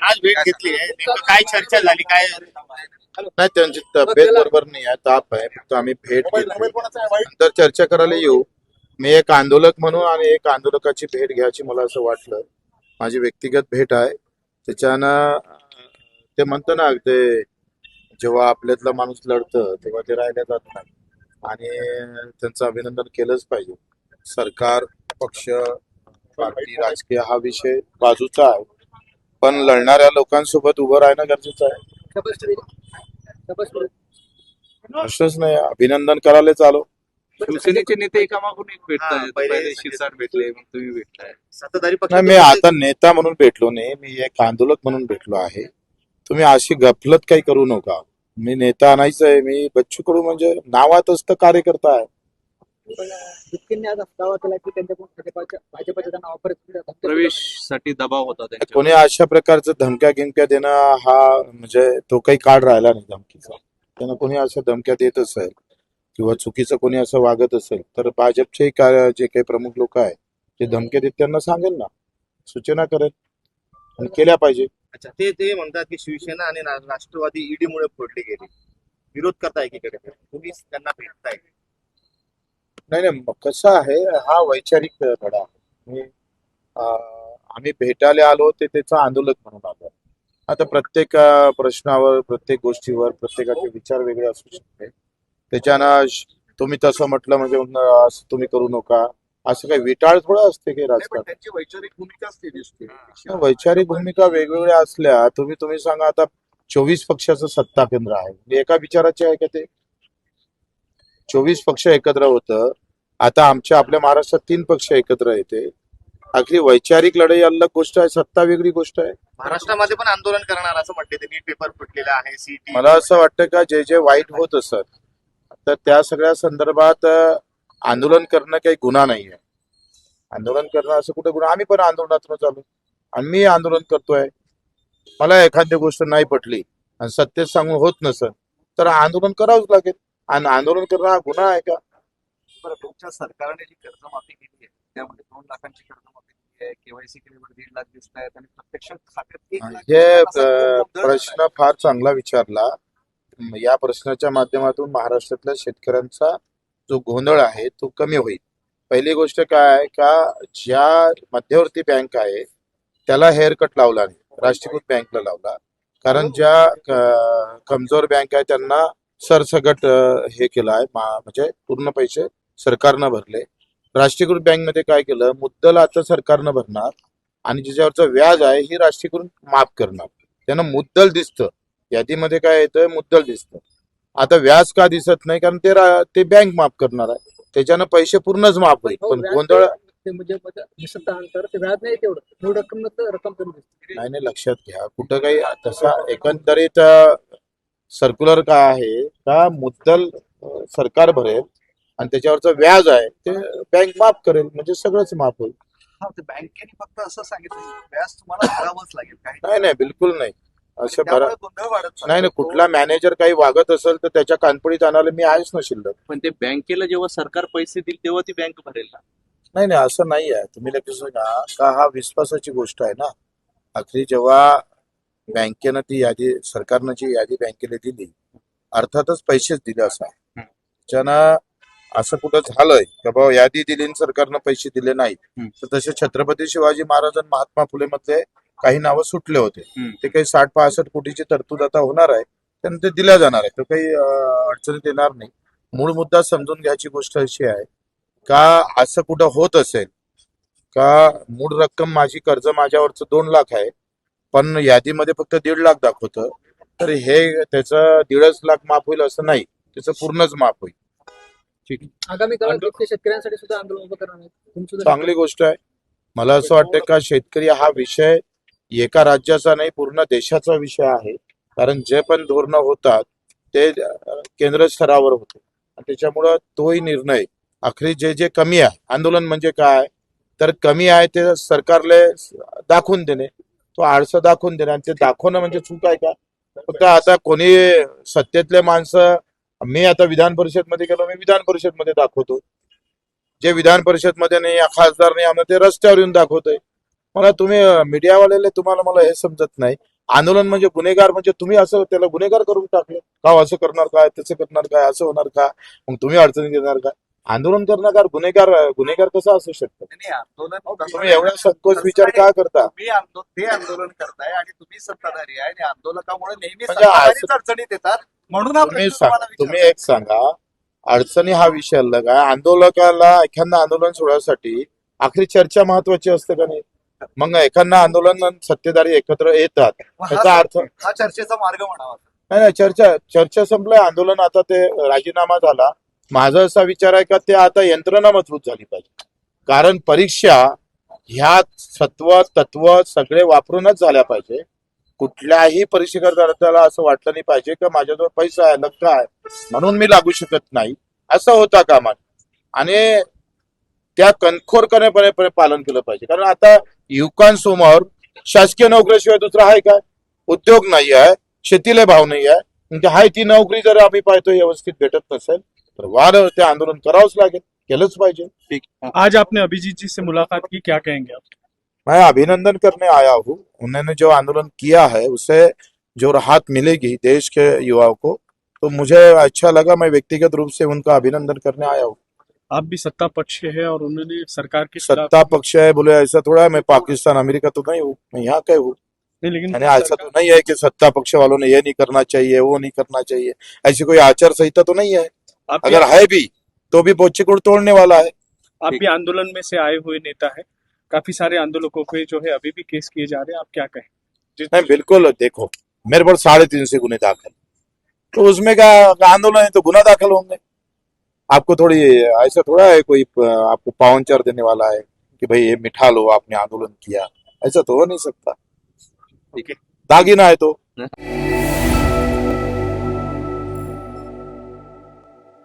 आज भेट घेतली आहे, नेमकं काय चर्चा झाली, काय नाही, त्यांची तब्येत बरोबर नाही आहे, ताप आहे. फक्त आम्ही भेट घेतली, नंतर चर्चा करायला येऊ. मी एक आंदोलक म्हणून आणि एक आंदोलकाची भेट घ्यायची मला असं वाटलं. माझी व्यक्तिगत भेट आहे. त्याच्यानं ते म्हणतं ना, ते जेव्हा आपल्यातला माणूस लढतं तेव्हा ते राहिल्या जात नाही आणि त्यांचं अभिनंदन केलंच पाहिजे. सरकार, पक्ष, पार्टी, राजकीय हा विषय बाजूचा आहे, पण लढणाऱ्या लोकांसोबत उभं राहणं गरजेचं आहे. प्रश्नच नाही, अभिनंदन करायलाच आलो. शिवसेनेचे नेते एकामागून एक हा, भेटताय. पहिले पहिले शिरसाट भेटले, मग तुम्ही भेटताय. सत्ताधारी पक्ष नाही, मी आता नेता म्हणून भेटलो नाही, मी एक आंदोलक म्हणून भेटलो आहे. तुम्ही अशी गफलत काही करू नका. मी नेता नाहीच आहे. मी बच्चू कडू म्हणजे नावातच तर कार्यकर्ता आहे. जितकींनी आज दावा केला की त्यांच्याकडून भाजपच्या त्यांना ऑफर प्रवेशसाठी दबाव होता त्यांच्यावर. कोणी अशा प्रकारचं धमक्या गिमक्या देणं हा म्हणजे तो काही काळ राहिला नाही धमकीचा. त्यांना कोणी अशा धमक्या देत असेल किंवा चुकीचं कोणी असं वागत असेल तर भाजपचे जे काही प्रमुख लोक आहेत ते धमक्या देत त्यांना सांगेल ना, सूचना करेल आणि केल्या पाहिजे. अच्छा, ते म्हणतात की शिवसेना आणि राष्ट्रवादी ईडी मुळे फोडली गेली. विरोध करताय एकीकडे, तुम्ही त्यांना भेटताय. नाही नाही, मग कसं आहे, हा वैचारिक धडा आहे. आम्ही भेटायला आलो ते त्याचं आंदोलक म्हणून आलो. आता प्रत्येक प्रश्नावर, प्रत्येक गोष्टीवर प्रत्येकाचे विचार वेगळे असू शकते. त्याच्यानं तुम्ही तसं म्हटलं म्हणजे असं तुम्ही करू नका, असं काही विटाळ थोडं असते की राजकारण. त्यांची वैचारिक भूमिका असते दिसते. वैचारिक भूमिका वेगवेगळ्या असल्या, तुम्ही सांगा आता 24 पक्षाचं सत्ता केंद्र आहे, म्हणजे एका विचाराचे आहे का ते? 24 पक्ष एकत्र होतं. आता आपल्या महाराष्ट्रात 3 पक्ष एकत्र येते. आखरी वैचारिक लढाई अलग गोष्ट आहे, सत्ता वेगळी गोष्ट आहे. महाराष्ट्रामध्ये पण आंदोलन करणार असं म्हटले, ते नीट पेपर फुटलेला आहे, सीटी. मला असं वाटतं का जे वाईट होत असत तर त्या सगळ्या संदर्भात आंदोलन करणं काही गुन्हा नाही आहे. आंदोलन करणं असं कुठे गुन्हा? आम्ही पण आंदोलनातून चालू आणि मी आंदोलन करतोय. मला एखादी गोष्ट नाही पटली आणि सत्तेत सांगून होत नसेल तर आंदोलन करावंच लागेल. आणि आंदोलन करणं हा गुन्हा आहे का? बरं, तुमच्या सरकारने जी कर्जमाफी केली आहे त्यामध्ये 2 लाखांची कर्जमाफी केली आहे, केवायसी केल्यावर 1.5 लाख दिसत आहेत आणि प्रत्यक्ष खात्यात 1 लाख हे असा दर प्रश्न फार चांगला विचारला. या प्रश्नाच्या माध्यमातून महाराष्ट्रातल्या शेतकऱ्यांचा जो गोंधळ आहे तो कमी होईल. पहिली गोष्ट काय आहे का, ज्या मध्यवर्ती बँक आहे त्याला हेअर कट लावला नाही, राष्ट्रीयकृत बँकला लावला. कारण ज्या कमजोर बँक आहे त्यांना सरसगट हे केलं आहे, म्हणजे पूर्ण पैसे सरकारनं भरले. राष्ट्रीयकृत बँकमध्ये काय केलं, मुद्दल आता सरकारनं भरणार आणि ज्याच्यावरचं व्याज आहे ही राष्ट्रीयकृत माफ करणार. त्यानं मुद्दल दिसतं, यादीमध्ये काय येतं, मुद्दल दिसतं. आता व्याज का दिसत नाही, कारण ते बँक माफ करणार आहे, त्याच्यानं पैसे पूर्णच माफ होईल. पण गोंधळ म्हणजे अंतर ते व्याज नाही तेवढं रक्कम कमी दिसते. नाही, लक्षात घ्या, कुठं काही तसा एकंदरीत सर्क्युलर काय आहे का, मुद्दल सरकार भरेल आणि त्याच्यावरचं व्याज आहे ते बँक माफ करेल, म्हणजे सगळंच माफ होईल. हा, ते बँकेने फक्त असं सांगितलं की व्याज तुम्हाला भरावंच लागेल. काही नाही, बिलकुल नाही. असं बरं त्यामुळे गोंधळ वाढत चालला. नाही, कुठला मॅनेजर काही वागत असेल तर त्याच्या कानपडीत आणायला मी आहेच ना शिल्लक. पण ते बँकेला जेव्हा सरकार पैसे देईल तेव्हा ती बँक भरेल ना. नाही, असं नाही आहे. तुम्ही लक्षात घ्या का, हा विश्वासाची गोष्ट आहे ना. आखरी जेव्हा बँकेनं ती यादी, सरकारनं जी यादी बँकेला दिली, अर्थातच पैसेच दिले असं आहे. त्यानं असं कुठं झालंय का बाबा यादी दिली आणि सरकारनं पैसे दिले नाहीत, तर तसे छत्रपती शिवाजी महाराज आणि महात्मा फुले मधले काही नावं सुटले होते. ते काही 60-65 कोटीची तरतूद आता होणार आहे, त्यांना ते दिल्या जाणार आहे, तर काही अडचणीत येणार नाही. मूळ मुद्दा समजून घ्यायची गोष्ट अशी आहे का, असं कुठं होत असेल का, मूळ रक्कम माझी कर्ज माझ्यावरचं 2 लाख आहे पण यादीमध्ये फक्त 1.5 लाख दाखवतं, तर हे त्याचं 1.5 लाख माफ होईल असं नाही, त्याचं पूर्णच माफ होईल. आगामी काळात शेतकऱ्यांसाठी सुद्धा आंदोलन उभं करणार आहे. चांगली गोष्ट आहे. मला असं वाटतं का शेतकरी हा विषय एका राज्याचा नाही, पूर्ण देशाचा विषय आहे. कारण जे पण धोरणं होतात ते केंद्र स्तरावर होते आणि त्याच्यामुळं तोही निर्णय आखरी जे कमी आहे, आंदोलन म्हणजे काय तर कमी आहे ते सरकारले दाखवून देणे, तो आळसा दाखवून देणे. आणि ते दाखवणं म्हणजे चूक आहे का? फक्त आता कोणी सत्तेतले माणसं, मी आता विधान परिषद मध्ये गेलो, मी विधान परिषद मध्ये दाखवतो. जे विधान परिषद मध्ये नाही, खासदार नाही, आम्हाला ते रस्त्यावर येऊन दाखवतोय. मला तुम्ही मीडियावाले, तुम्हाला मला हे समजत नाही आंदोलन म्हणजे गुन्हेगार म्हणजे तुम्ही असं त्याला गुन्हेगार करून टाकले का असं करणार काय तसं करणार काय असं होणार का मग तुम्ही अडचणी देणार का आंदोलन करणार गुन्हेगार कसा असू शकतो नाही, आंदोलन तसं तुम्ही एवढा संकोच तसं विचार नाही. का करता ते आंदोलन करताय आणि तुम्ही सत्ताधारी आहे आणि आंदोलकामुळे नेहमी म्हणजे सत्ताधारीच अडचणीत येतात म्हणून हा तुम्ही प्रश्न तुम्हाला तुम्ही विचारला. एक सांगा अडचणी हा विषय अलग आहे आंदोलकाला एखादा आंदोलन सोडण्यासाठी आखरी चर्चा महत्वाची असते का नाही मग एखादा आंदोलन आणि सत्तेधारी एकत्र येतात मग याचा अर्थ हा चर्चेचा मार्ग म्हणावा. नाही चर्चा संपलंय आंदोलन आता ते राजीनामा झाला माझा असा विचार आहे का ते आता यंत्रणा मजबूत झाली पाहिजे कारण परीक्षा ह्या सत्व तत्व सगळे वापरूनच झाल्या पाहिजे कुठल्याही परीक्षेकर्त्याला असं वाटलं नाही पाहिजे की माझ्याजवळ पैसा आहे लक्ष आहे म्हणून मी लागू शकत नाही असं होता कामा नये. आणि त्या कणखोरपणे पालन केलं पाहिजे कारण आता युवकांसमोर शासकीय नोकरीशिवाय दुसरा आहे काय उद्योग नाही आहे शेतीला भाव नाही आहे म्हणजे हाय ती नोकरी जर आम्ही पाहतो व्यवस्थित भेटत नसेल तर वाद ते आंदोलन करावंच लागेल केलंच पाहिजे ठीक आज आपने अभिजीत जी से मुलाकात की, क्या कहेंगे आप? मैं अभिनंदन करने आया हूँ उन्होंने जो आंदोलन किया है उससे जो राहत मिलेगी देश के युवाओं को तो मुझे अच्छा लगा मैं व्यक्तिगत रूप से उनका अभिनंदन करने आया हूँ आप भी सत्ता पक्ष के हैं और उन्होंने सरकार के खिलाफ सत्ता पक्ष है बोले ऐसा थोड़ा है मैं पाकिस्तान अमेरिका तो नहीं हूँ मैं यहाँ का हूँ नहीं, लेकिन यानी ऐसा तो नहीं है कि सत्ता पक्ष वालों ने ये नहीं करना चाहिए वो नहीं करना चाहिए ऐसी कोई आचार संहिता तो नहीं है आप भी, अगर है भी तो भी बोच्चीकुड़ तोड़ने वाला है आप भी आंदोलन में से आए हुए नेता है काफी सारे आंदोलकों पे जो है अभी भी केस किए जा रहे हैं, आप क्या कहें? नहीं बिल्कुल देखो मेरे पर 350 गुने दाखिल तो उसमें क्या आंदोलन है तो गुना दाखिल होंगे आपको थोड़ी ऐसा थोड़ा है कोई आपको पावनचर देने वाला है कि भाई ये मिठा लो आपने आंदोलन किया ऐसा तो हो नहीं सकता ठीक है. दागिना है तो